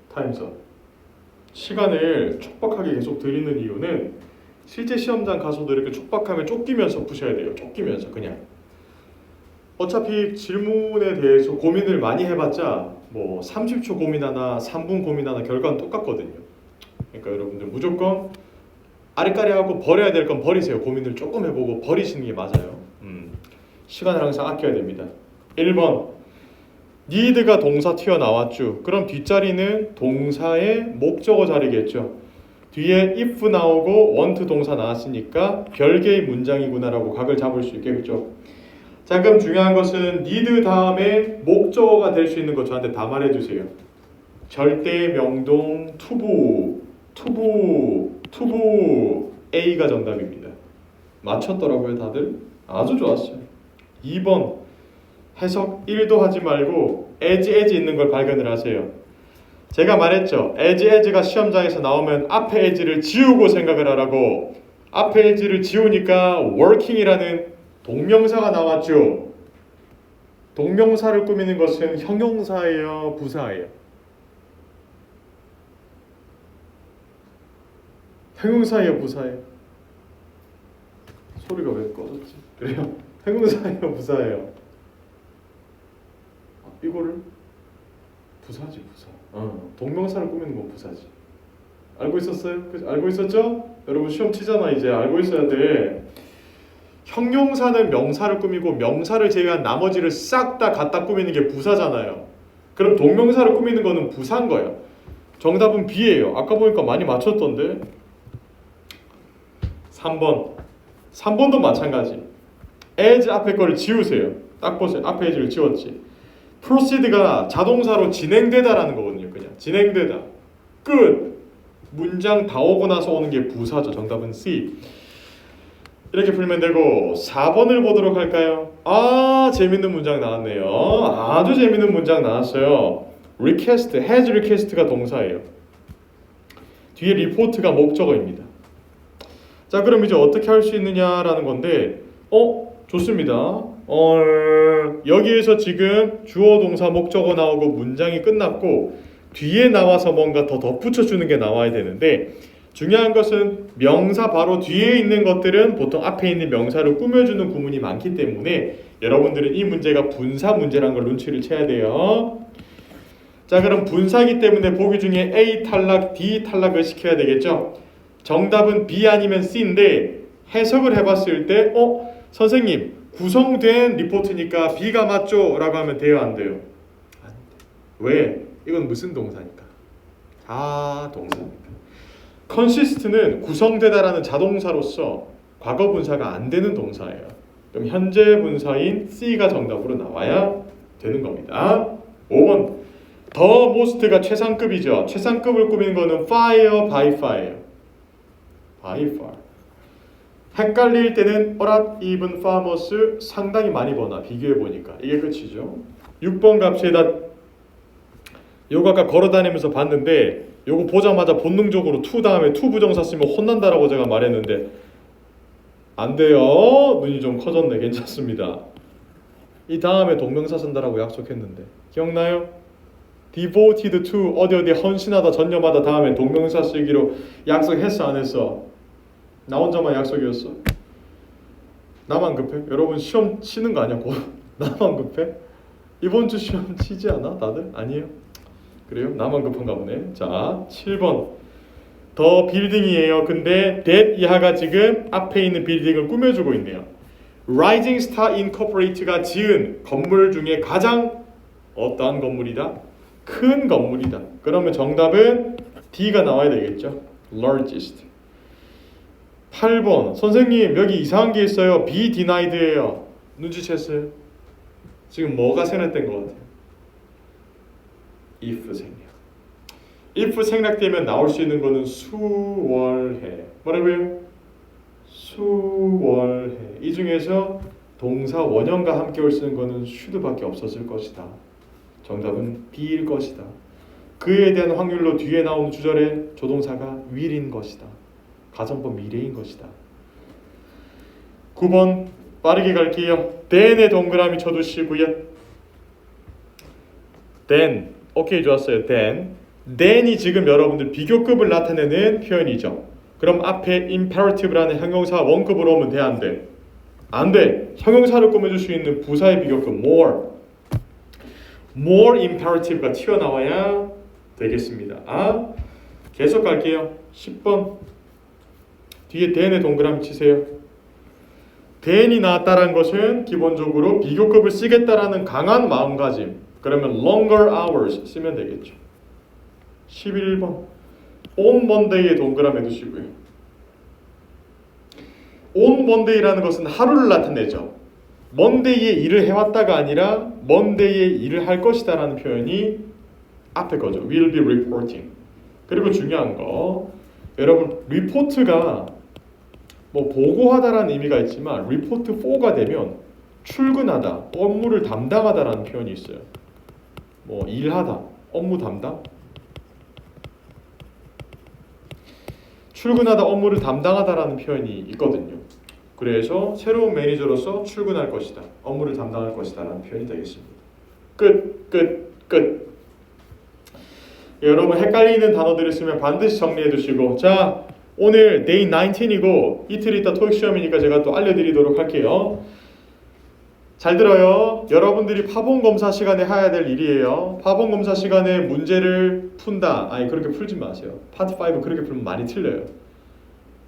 타임서. 시간을 촉박하게 계속 드리는 이유는 실제 시험장 가서도 이렇게 촉박하면 쫓기면서 푸셔야 돼요. 쫓기면서 그냥. 어차피 질문에 대해서 고민을 많이 해봤자 뭐 30초 고민하나 3분 고민하나 결과는 똑같거든요. 그러니까 여러분들 무조건 아리까리하고 버려야 될 건 버리세요. 고민을 조금 해보고 버리시는 게 맞아요. 시간을 항상 아껴야 됩니다. 1번 need가 동사 튀어나왔죠. 그럼 뒷자리는 동사의 목적어 자리겠죠. 뒤에 if 나오고 want 동사 나왔으니까 별개의 문장이구나 라고 각을 잡을 수 있겠죠. 자, 그럼 중요한 것은 need 다음에 목적어가 될 수 있는 거 저한테 다 말해주세요. 절대 명동 투부 A가 정답입니다. 맞췄더라고요 다들. 아주 좋았어요. 2번 해석 1도 하지 말고 as 있는 걸 발견을 하세요. 제가 말했죠. as가 시험장에서 나오면 앞에 as를 지우고 생각을 하라고. 앞에 as를 지우니까 working이라는 동명사가 나왔죠. 동명사를 꾸미는 것은 형용사예요, 부사예요? 형용사예요, 부사예요? 소리가 왜 꺼졌지? 그래요? 형용사예요, 부사예요? 이거를 부사지, 부사. 동명사를 꾸미는 건 부사지. 알고 있었어요? 알고 있었죠? 여러분 시험 치잖아. 이제 알고 있어야 돼. 형용사는 명사를 꾸미고 명사를 제외한 나머지를 싹 다 갖다 꾸미는 게 부사잖아요. 그럼 동명사를 꾸미는 거는 부사인 거예요. 정답은 B예요. 아까 보니까 많이 맞췄던데. 3번도 마찬가지. as 앞에 거를 지우세요. 딱 보세요. 앞에 as를 지웠지. proceed가 자동사로 진행되다라는 거거든요. 그냥 진행되다. 끝. 문장 다 오고 나서 오는 게 부사죠. 정답은 C. 이렇게 풀면 되고 4번을 보도록 할까요? 아, 재밌는 문장 나왔네요. 아주 재밌는 문장 나왔어요. request, has request가 동사예요. 뒤에 report가 목적어입니다. 자, 그럼 이제 어떻게 할 수 있느냐라는 건데, 좋습니다. 여기에서 지금 주어, 동사, 목적어 나오고 문장이 끝났고 뒤에 나와서 뭔가 더 덧붙여주는 게 나와야 되는데, 중요한 것은 명사 바로 뒤에 있는 것들은 보통 앞에 있는 명사를 꾸며주는 구문이 많기 때문에 여러분들은 이 문제가 분사 문제라는 걸 눈치를 채야 돼요. 자, 그럼 분사이기 때문에 보기 중에 A 탈락, D 탈락을 시켜야 되겠죠. 정답은 B 아니면 C인데 해석을 해봤을 때 선생님 구성된 리포트니까 B가 맞죠? 라고 하면 돼요, 안 돼요? 안 돼. 왜? 이건 무슨 동사니까? 동사니까. consist는 구성되다라는 자동사로서 과거 분사가 안 되는 동사예요. 그럼 현재 분사인 C가 정답으로 나와야 되는 겁니다. 5번 the most가 최상급이죠. 최상급을 꾸미는 거는 far, by far예요. by far. 헷갈릴 때는 어랏, even, farmers 상당히 많이 버나 비교해 보니까 이게 끝이죠. 6번 값에다 요거 아까 걸어다니면서 봤는데 요거 보자마자 본능적으로 to 다음에 to 부정사 쓰면 혼난다라고 제가 말했는데 안 돼요. 눈이 좀 커졌네. 괜찮습니다. 이 다음에 동명사 쓴다라고 약속했는데 기억나요? devoted to 어디 헌신하다 전념하다 다음에 동명사 쓰기로 약속했어 안 했어? 나 혼자만 약속이었어? 나만 급해? 여러분 시험 치는 거 아니야? 나만 급해? 이번 주 시험 치지 않아? 다들? 아니에요? 그래요? 나만 급한가 보네. 자 7번 더 빌딩이에요. 근데 that 이하가 지금 앞에 있는 빌딩을 꾸며주고 있네요. Rising Star Incorporated가 지은 건물 중에 가장 어떠한 건물이다? 큰 건물이다. 그러면 정답은 D가 나와야 되겠죠. Largest. 8번 선생님 여기 이상한 게 있어요. be denied예요. 눈치챘어요? 지금 뭐가 생략된 것 같아요? if 생략. if 생략되면 나올 수 있는 거는 수월해. 뭐라고요? 수월해. 이 중에서 동사 원형과 함께 올 수 있는 거는 should밖에 없었을 것이다. 정답은 B일 것이다. 그에 대한 확률로 뒤에 나오는 주절의 조동사가 will인 것이다. 가정법 미래인 것이다. 9번 빠르게 갈게요. then에 동그라미 쳐두시고요. then 오케이 좋았어요. then이 지금 여러분들 비교급을 나타내는 표현이죠. 그럼 앞에 imperative라는 형용사 원급으로 오면 돼 안 돼? 안 돼. 형용사를 꾸며줄 수 있는 부사의 비교급 more imperative가 튀어나와야 되겠습니다. 계속 갈게요. 10번 뒤에 then에 동그라미 치세요. then이 나왔다는 것은 기본적으로 비교급을 쓰겠다라는 강한 마음가짐. 그러면 longer hours 쓰면 되겠죠. 11번 on Monday에 동그라미 두시고요. on Monday라는 것은 하루를 나타내죠. Monday에 일을 해왔다가 아니라 Monday에 일을 할 것이다 라는 표현이 앞에 거죠. will be reporting. 그리고 중요한 거 여러분 리포트가 뭐 보고하다라는 의미가 있지만 report for가 되면 출근하다, 업무를 담당하다라는 표현이 있어요. 뭐 일하다, 업무 담당 출근하다, 업무를 담당하다라는 표현이 있거든요. 그래서 새로운 매니저로서 출근할 것이다, 업무를 담당할 것이다 라는 표현이 되겠습니다. 끝. 여러분 헷갈리는 단어들 있으면 반드시 정리해 두시고 자 오늘 day 19이고 이틀 있다 토익 시험이니까 제가 또 알려드리도록 할게요. 잘 들어요. 여러분들이 파본검사 시간에 해야 될 일이에요. 파본검사 시간에 문제를 푼다. 아니 그렇게 풀지 마세요. 파트 5 그렇게 풀면 많이 틀려요.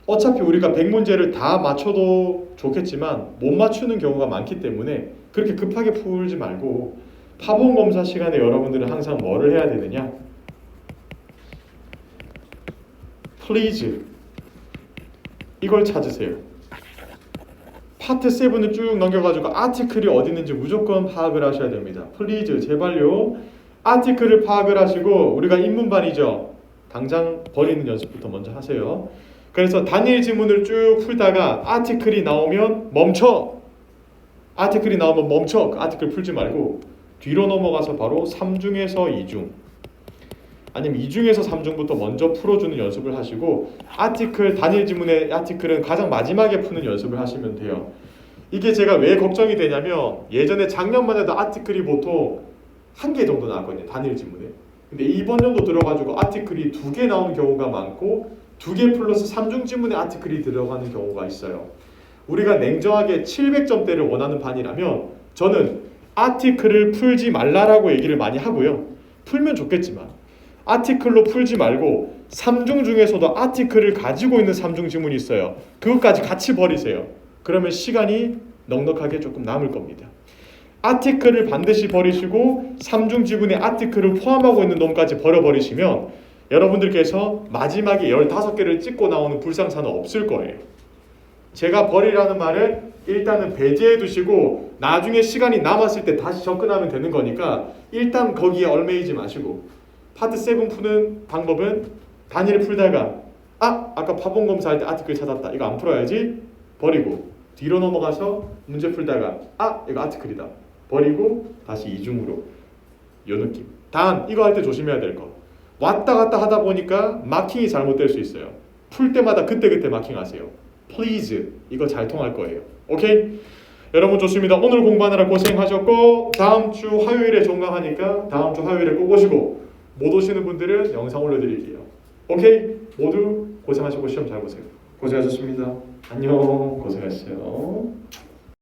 어차피 우리가 100문제를 다 맞춰도 좋겠지만 못 맞추는 경우가 많기 때문에 그렇게 급하게 풀지 말고 파본검사 시간에 여러분들은 항상 뭐를 해야 되느냐? Please 이걸 찾으세요. 파트 7을 쭉 넘겨가지고 아티클이 어디 있는지 무조건 파악을 하셔야 됩니다. Please 제발요. 아티클을 파악을 하시고 우리가 인문반이죠. 당장 버리는 연습부터 먼저 하세요. 그래서 단일 지문을 쭉 풀다가 아티클이 나오면 멈춰. 아티클이 나오면 멈춰. 그 아티클 풀지 말고 뒤로 넘어가서 바로 3중에서 2중 아니면 2중에서 3중부터 먼저 풀어주는 연습을 하시고 아티클 단일 지문의 아티클은 가장 마지막에 푸는 연습을 하시면 돼요. 이게 제가 왜 걱정이 되냐면 예전에 작년만 해도 아티클이 보통 1개 정도 나왔거든요. 단일 지문에. 근데 이번 연도 들어가지고 아티클이 2개 나오는 경우가 많고 2개 플러스 3중 지문에 아티클이 들어가는 경우가 있어요. 우리가 냉정하게 700점대를 원하는 반이라면 저는 아티클을 풀지 말라라고 얘기를 많이 하고요. 풀면 좋겠지만 아티클로 풀지 말고 3중 중에서도 아티클을 가지고 있는 3중 지문이 있어요. 그것까지 같이 버리세요. 그러면 시간이 넉넉하게 조금 남을 겁니다. 아티클을 반드시 버리시고 3중 지문에 아티클을 포함하고 있는 놈까지 버려버리시면 여러분들께서 마지막에 15개를 찍고 나오는 불상사는 없을 거예요. 제가 버리라는 말은 일단은 배제해 두시고 나중에 시간이 남았을 때 다시 접근하면 되는 거니까 일단 거기에 얽매이지 마시고 파트 7 푸는 방법은 단위를 풀다가 아까 파본 검사할 때 아티클 찾았다. 이거 안 풀어야지. 버리고 뒤로 넘어가서 문제 풀다가 이거 아티클이다. 버리고 다시 이중으로 요 느낌. 단 이거 할 때 조심해야 될 거. 왔다 갔다 하다 보니까 마킹이 잘못될 수 있어요. 풀 때마다 그때그때 마킹하세요. Please 이거 잘 통할 거예요. 오케이? 여러분 좋습니다. 오늘 공부하느라 고생하셨고 다음 주 화요일에 종강하니까 다음 주 화요일에 꼭 오시고 못 오시는 분들은 영상 올려드릴게요. 오케이? 모두 고생하시고 시험 잘 보세요. 고생하셨습니다. 안녕. 고생하셨어요.